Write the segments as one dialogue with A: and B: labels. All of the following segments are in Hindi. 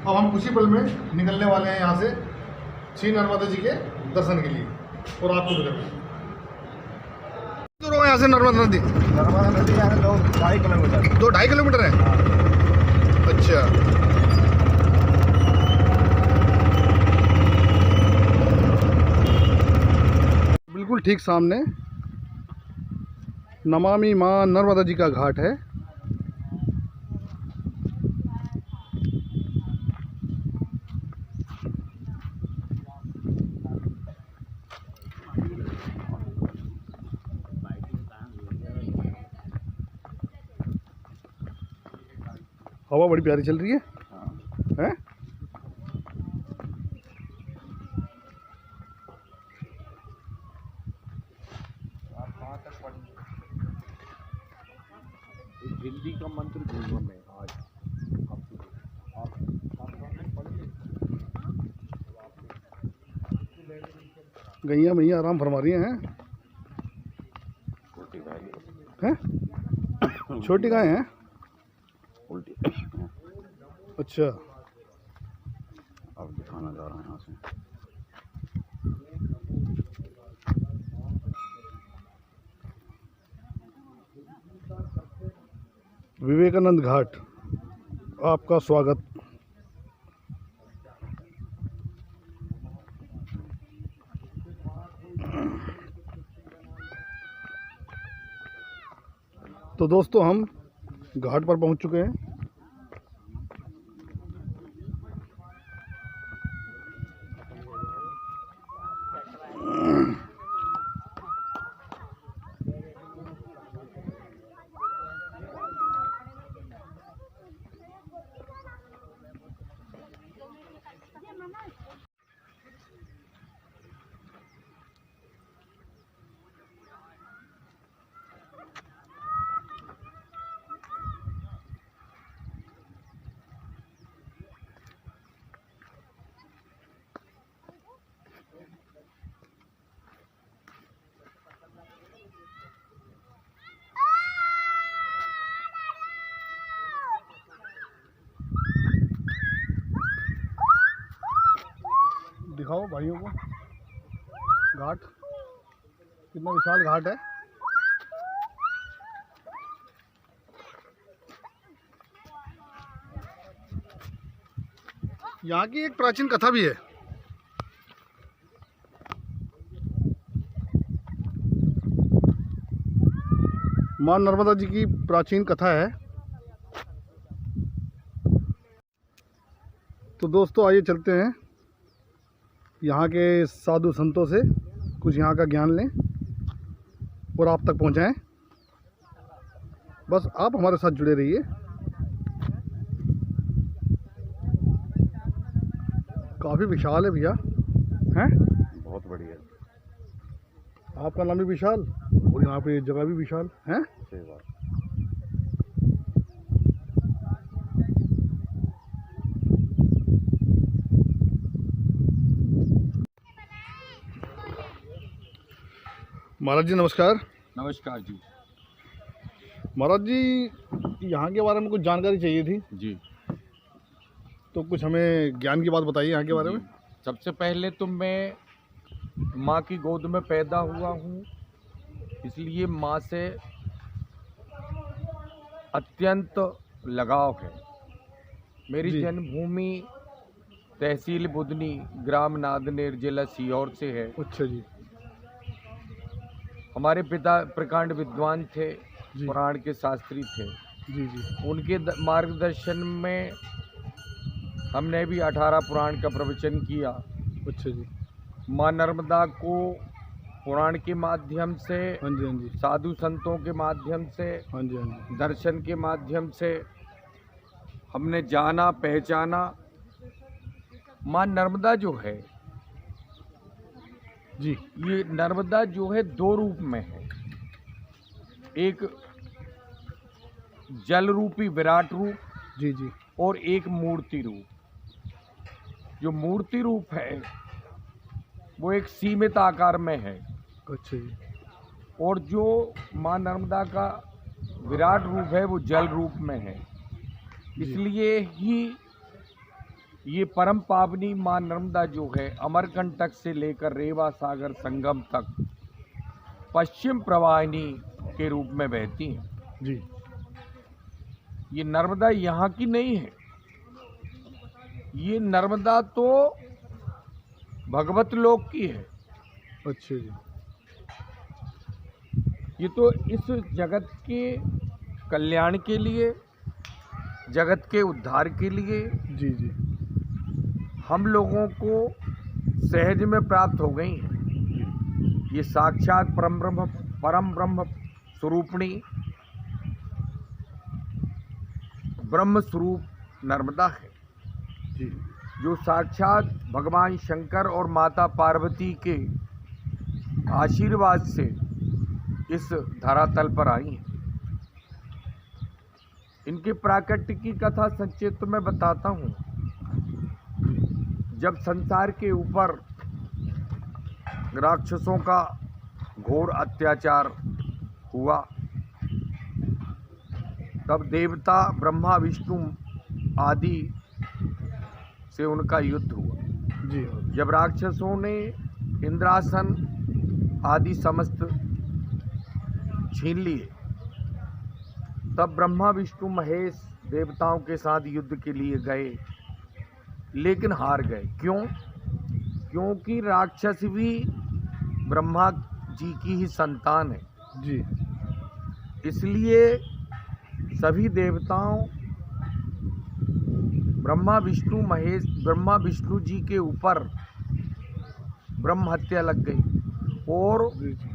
A: अब हम कुछ ही पल में निकलने वाले हैं यहाँ से श्री नर्मदा जी के दर्शन के लिए और आपको मिलेंगे। दूर हो यहाँ से नर्मदा नदी?
B: नर्मदा नदी यहाँ से 2-2.5 किलोमीटर।
A: 2-2.5 किलोमीटर है? अच्छा। बिल्कुल ठीक सामने नमामि माँ नर्मदा जी का घाट है। हवा बड़ी प्यारी चल रही है। हैं?
B: हिंदी का मंत्र बोलूँ मैं आज
A: गैया मैया आराम फरमा रही हैं। हैं? छोटी गाय हैं?
B: उल्टी।
A: अच्छा।
B: अब दिखाना जा रहा है यहाँ से।
A: विवेकानंद घाट, आपका स्वागत। तो दोस्तों हम घाट पर पहुंच चुके हैं। दिखाओ भाइयों को घाट, कितना विशाल घाट है। यहाँ की एक प्राचीन कथा भी है। माँ नर्मदा जी की प्राचीन कथा है। तो दोस्तों आइए चलते हैं, यहाँ के साधु संतों से कुछ यहाँ का ज्ञान लें और आप तक पहुँचाएं। बस आप हमारे साथ जुड़े रहिए। काफ़ी विशाल है भैया, हैं?
B: बहुत बढ़िया।
A: आपका नाम भी विशाल और यहाँ पे जगह भी विशाल है।
B: सही बात।
A: महाराज जी नमस्कार।
B: नमस्कार जी।
A: महाराज जी यहाँ के बारे में कुछ जानकारी चाहिए थी
B: जी।
A: तो कुछ हमें ज्ञान की बात बताइए यहाँ के बारे में।
B: सबसे पहले तो मैं माँ की गोद में पैदा हुआ हूँ, इसलिए माँ से अत्यंत लगाव है। मेरी जन्मभूमि तहसील बुधनी, ग्राम नादनेर, जिला सीहोर से है।
A: अच्छा जी।
B: हमारे पिता प्रकांड विद्वान थे, पुराण के शास्त्री थे।
A: जी जी।
B: उनके मार्गदर्शन में हमने भी 18 पुराण का प्रवचन किया।
A: अच्छा जी।
B: माँ नर्मदा को पुराण के माध्यम से,
A: हाँ जी हाँ जी,
B: साधु संतों के माध्यम से,
A: हाँ जी हाँ जी,
B: दर्शन के माध्यम से हमने जाना, पहचाना। माँ नर्मदा जो है
A: जी,
B: ये नर्मदा जो है 2 रूप में है। एक जल रूपी विराट रूप,
A: जी जी,
B: और एक मूर्ति रूप। जो मूर्ति रूप है वो एक सीमित आकार में है।
A: अच्छा जी।
B: और जो माँ नर्मदा का विराट रूप है वो जल रूप में है। इसलिए ही ये परम पावनी माँ नर्मदा जो है अमरकंटक से लेकर रेवा सागर संगम तक पश्चिम प्रवाहिनी के रूप में बहती हैं।
A: जी।
B: ये नर्मदा यहाँ की नहीं है, ये नर्मदा तो भगवत लोक की है।
A: अच्छा जी।
B: ये तो इस जगत के कल्याण के लिए, जगत के उद्धार के लिए
A: जी जी।
B: हम लोगों को सहज में प्राप्त हो गई हैं। ये साक्षात परम ब्रह्म स्वरूपिणी ब्रह्म स्वरूप नर्मदा है,
A: जी।
B: जो साक्षात भगवान शंकर और माता पार्वती के आशीर्वाद से इस धरातल पर आई हैं। इनके प्राकट्य की कथा संक्षिप्त में बताता हूँ। जब संसार के ऊपर राक्षसों का घोर अत्याचार हुआ, तब देवता ब्रह्मा विष्णु आदि से उनका युद्ध हुआ।
A: जी।
B: जब राक्षसों ने इंद्रासन आदि समस्त छीन लिए, तब ब्रह्मा विष्णु महेश देवताओं के साथ युद्ध के लिए गए, लेकिन हार गए। क्यों? क्योंकि राक्षस भी ब्रह्मा जी की ही संतान है।
A: जी।
B: इसलिए सभी देवताओं ब्रह्मा विष्णु जी के ऊपर ब्रह्म हत्या लग गई और
A: जी जी।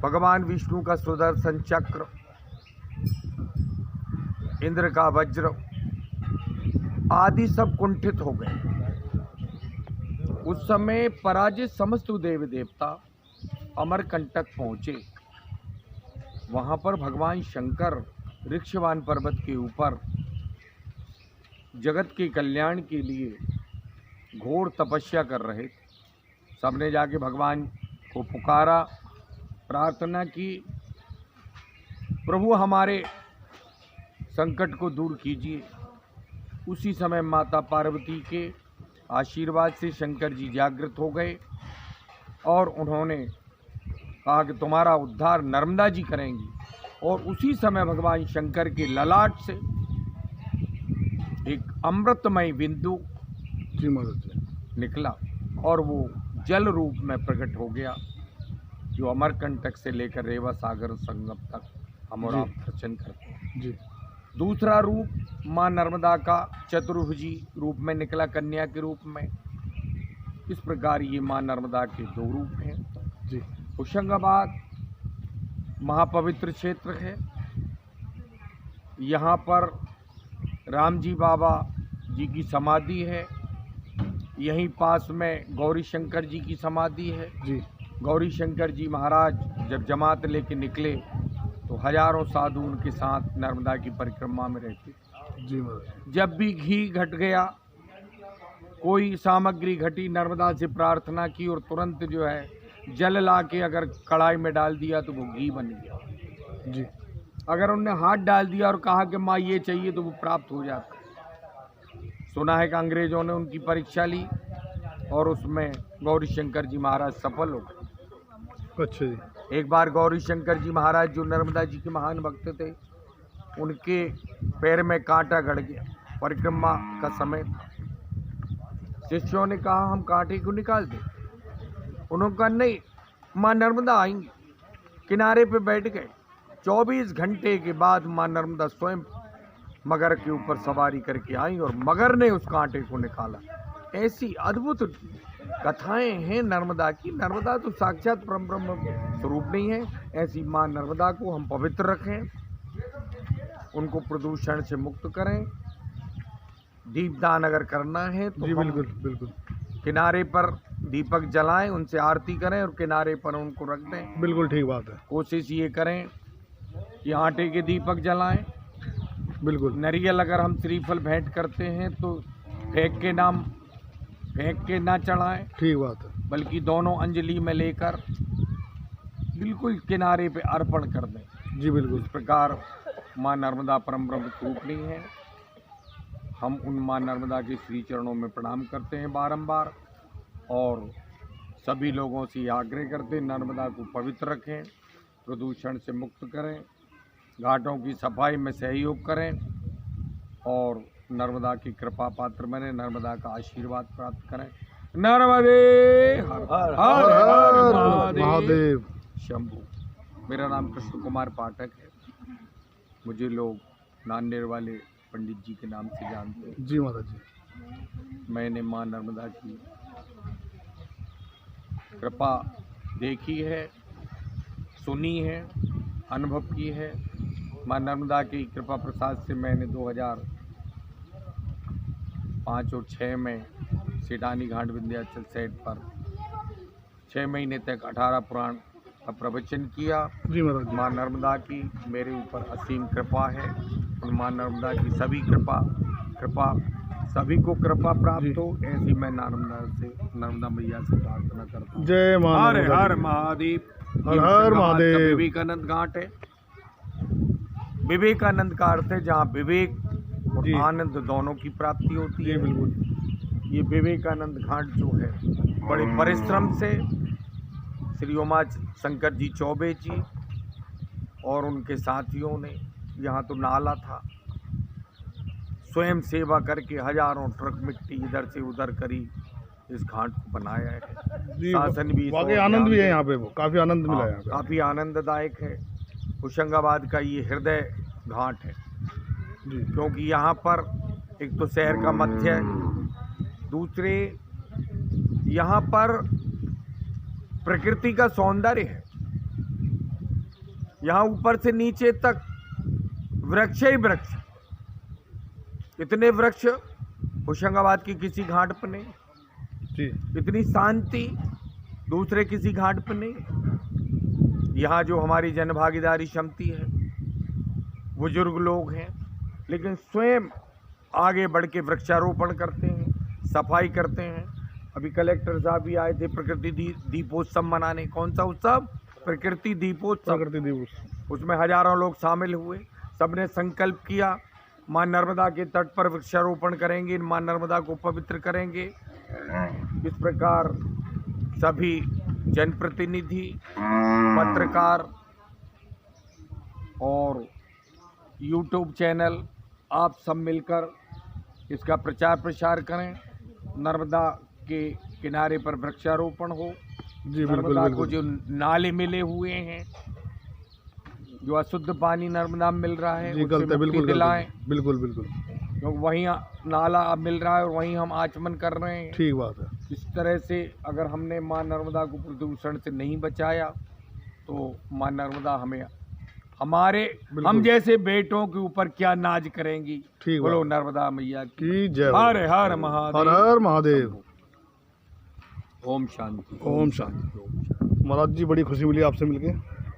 B: भगवान विष्णु का सुदर्शन चक्र, इंद्र का वज्र आदि सब कुंठित हो गए। उस समय पराजित समस्त देव देवता अमरकंटक पहुंचे। वहां पर भगवान शंकर ऋक्षवान पर्वत के ऊपर जगत के कल्याण के लिए घोर तपस्या कर रहे थे। सबने जाके भगवान को पुकारा, प्रार्थना की, प्रभु हमारे संकट को दूर कीजिए। उसी समय माता पार्वती के आशीर्वाद से शंकर जी जागृत हो गए और उन्होंने कहा कि तुम्हारा उद्धार नर्मदा जी करेंगी। और उसी समय भगवान शंकर के ललाट से एक अमृतमय बिंदु
A: जी महाराज जी।
B: निकला और वो जल रूप में प्रकट हो गया, जो अमरकंटक से लेकर रेवा सागर संगम तक हम और
A: जी।
B: आप दर्शन करते हैं।
A: जी।
B: दूसरा रूप माँ नर्मदा का चतुर्भुजी रूप में निकला, कन्या के रूप में। इस प्रकार ये माँ नर्मदा के दो रूप हैं।
A: जी।
B: होशंगाबाद महापवित्र क्षेत्र है। यहाँ पर राम जी बाबा जी की समाधि है। यहीं पास में गौरी शंकर जी की समाधि है।
A: जी।
B: गौरी शंकर जी महाराज जब जमात लेके निकले तो हजारों साधु उनके साथ नर्मदा की परिक्रमा में रहते।
A: जी महाराज।
B: जब भी घी घट गया, कोई सामग्री घटी, नर्मदा से प्रार्थना की और तुरंत जो है जल ला के अगर कढ़ाई में डाल दिया तो वो घी बन गया।
A: जी।
B: अगर उनने हाथ डाल दिया और कहा कि माँ ये चाहिए तो वो प्राप्त हो जाता। सुना है कि अंग्रेजों ने उनकी परीक्षा ली और उसमें गौरी शंकर जी महाराज सफल हो गए।
A: अच्छा जी।
B: एक बार गौरी शंकर जी महाराज जो नर्मदा जी के महान भक्त थे, उनके पैर में कांटा गड़ गया। परिक्रमा का समय था। शिष्यों ने कहा हम कांटे को निकाल दें। उन्होंने कहा नहीं, माँ नर्मदा आएंगी। किनारे पे बैठ गए। 24 घंटे के बाद माँ नर्मदा स्वयं मगर के ऊपर सवारी करके आई और मगर ने उस कांटे को निकाला। ऐसी अद्भुत कथाएं हैं नर्मदा की। नर्मदा तो साक्षात परम ब्रह्म स्वरूप नहीं है। ऐसी माँ नर्मदा को हम पवित्र रखें, उनको प्रदूषण से मुक्त करें। दीपदान अगर करना है तो
A: जी
B: हम
A: बिल्कुल बिल्कुल।
B: किनारे पर दीपक जलाएं, उनसे आरती करें और किनारे पर उनको रख दें।
A: बिल्कुल ठीक बात है।
B: कोशिश ये करें कि आटे के दीपक जलाएं।
A: बिल्कुल।
B: नारियल अगर हम श्रीफल भेंट करते हैं तो फेंक के ना चढ़ाएं,
A: ठीक बात है।
B: बल्कि दोनों अंजलि में लेकर बिल्कुल किनारे पे अर्पण कर दें।
A: जी बिल्कुल।
B: इस प्रकार माँ नर्मदा परम ब्रह्म स्वरूपिणी है। हम उन माँ नर्मदा के श्री चरणों में प्रणाम करते हैं बारंबार और सभी लोगों से आग्रह करते हैं नर्मदा को पवित्र रखें, प्रदूषण से मुक्त करें, घाटों की सफाई में सहयोग करें और नर्मदा की कृपा पात्र बने, नर्मदा का आशीर्वाद प्राप्त करें। नर्मदे हर हर हर हर महादेव शंभू। मेरा नाम कृष्ण कुमार पाठक है। मुझे लोग नान्नेर वाले पंडित जी के नाम से जानते हैं।
A: जी महाराज जी।
B: मैंने माँ नर्मदा की कृपा देखी है, सुनी है, अनुभव की है। माँ नर्मदा की कृपा प्रसाद से मैंने 2005 और 6 में सेठानी घाट विंध्याचल सेट पर 6 महीने तक 18 पुराण का प्रवचन किया।
A: जी महाराज।
B: माँ नर्मदा की मेरे ऊपर असीम कृपा है और माँ नर्मदा की सभी कृपा सभी को कृपा प्राप्त हो, ऐसी मैं नर्मदा मैया से प्रार्थना करता हूँ।
A: जय माँ
B: हर
A: नर्मदा
B: हर
A: जी।
B: महादेव।
A: हर हर महादेव।
B: विवेकानंद घाट है। विवेकानंद का अर्थ है जहाँ विवेक और
A: जी।
B: आनंद दोनों की प्राप्ति होती
A: जी
B: है।
A: बिल्कुल।
B: ये विवेकानंद घाट जो है बड़े परिश्रम से श्री उमा शंकर जी चौबे जी और उनके साथियों ने, यहाँ तो नाला था, स्वयं सेवा करके हजारों ट्रक मिट्टी इधर से उधर करी इस घाट को बनाया है।
A: जी
B: शासन भी
A: वाकई आनंद भी है यहाँ पे, वो काफी आनंद मिला है यहाँ पे।
B: काफ़ी आनंददायक है। होशंगाबाद का ये हृदय घाट है
A: जी।
B: क्योंकि यहाँ पर एक तो शहर का मध्य है, दूसरे यहाँ पर प्रकृति का सौंदर्य है। यहाँ ऊपर से नीचे तक वृक्ष ही वृक्ष, इतने वृक्ष होशंगाबाद की किसी घाट पर नहीं,
A: जी।
B: इतनी शांति दूसरे किसी घाट पर नहीं। यहाँ जो हमारी जनभागीदारी क्षमता है, बुजुर्ग लोग हैं लेकिन स्वयं आगे बढ़ के वृक्षारोपण करते हैं, सफाई करते हैं। अभी कलेक्टर साहब भी आए थे प्रकृति दीपोत्सव मनाने। कौन सा उत्सव? प्रकृति दीपोत्सव।
A: प्रकृति दिवस।
B: उसमें हजारों लोग शामिल हुए। सबने संकल्प किया माँ नर्मदा के तट पर वृक्षारोपण करेंगे, माँ नर्मदा को पवित्र करेंगे। इस प्रकार सभी जनप्रतिनिधि, पत्रकार और यूट्यूब चैनल आप सब मिलकर इसका प्रचार प्रसार करें। नर्मदा के किनारे पर वृक्षारोपण हो।
A: जी बिल्कुल
B: नर्मदा को
A: बिल्कुल।
B: जो नाले मिले हुए हैं, जो अशुद्ध पानी नर्मदा में मिल रहा है,
A: जी
B: उससे
A: गलत है,
B: मुक्ति
A: बिल्कुल
B: दिलाएं।
A: बिल्कुल बिल्कुल।
B: क्योंकि वहीं नाला अब मिल रहा है और वहीं हम आचमन कर रहे हैं।
A: ठीक बात है।
B: इस तरह से अगर हमने माँ नर्मदा को प्रदूषण से नहीं बचाया तो माँ नर्मदा हमें हमारे हम जैसे बेटों के ऊपर क्या नाज करेंगी।
A: ठीक
B: बोलो
A: बात।
B: नर्मदा मैया की
A: जय हो।
B: हर हर
A: हर
B: महादेव।
A: हर महादेव।
B: ओम शांति।
A: ओम शांति। महाराज जी बड़ी खुशी मिली आपसे मिलके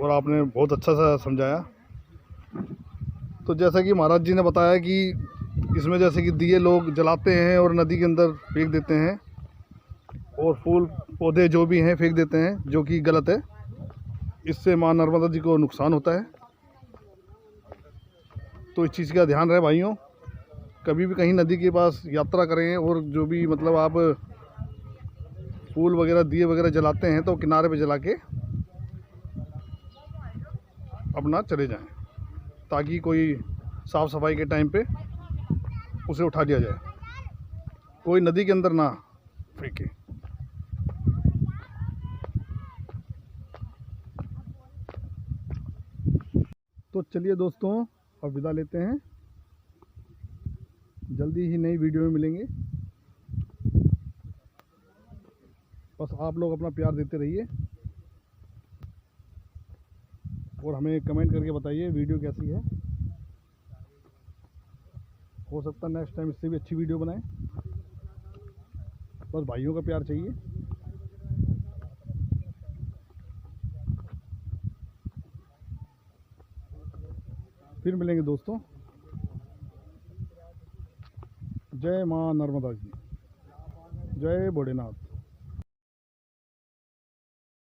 A: और आपने बहुत अच्छा सा समझाया। तो जैसा कि महाराज जी ने बताया कि इसमें जैसे कि दिए लोग जलाते हैं और नदी के अंदर फेंक देते हैं और फूल पौधे जो भी हैं फेंक देते हैं, जो कि गलत है। इससे माँ नर्मदा जी को नुकसान होता है। तो इस चीज़ का ध्यान रहे भाइयों। कभी भी कहीं नदी के पास यात्रा करें और जो भी मतलब आप फूल वगैरह दिए वगैरह जलाते हैं तो किनारे पे जला के अपना चले जाएं, ताकि कोई साफ़ सफाई के टाइम पे उसे उठा दिया जाए, कोई नदी के अंदर ना फेंके। तो चलिए दोस्तों अब विदा लेते हैं। जल्दी ही नई वीडियो में मिलेंगे। बस आप लोग अपना प्यार देते रहिए और हमें कमेंट करके बताइए वीडियो कैसी है। हो सकता है नेक्स्ट टाइम इससे भी अच्छी वीडियो बनाएं। बस भाइयों का प्यार चाहिए। फिर मिलेंगे दोस्तों। जय माँ नर्मदा जी, जय भोलेनाथ।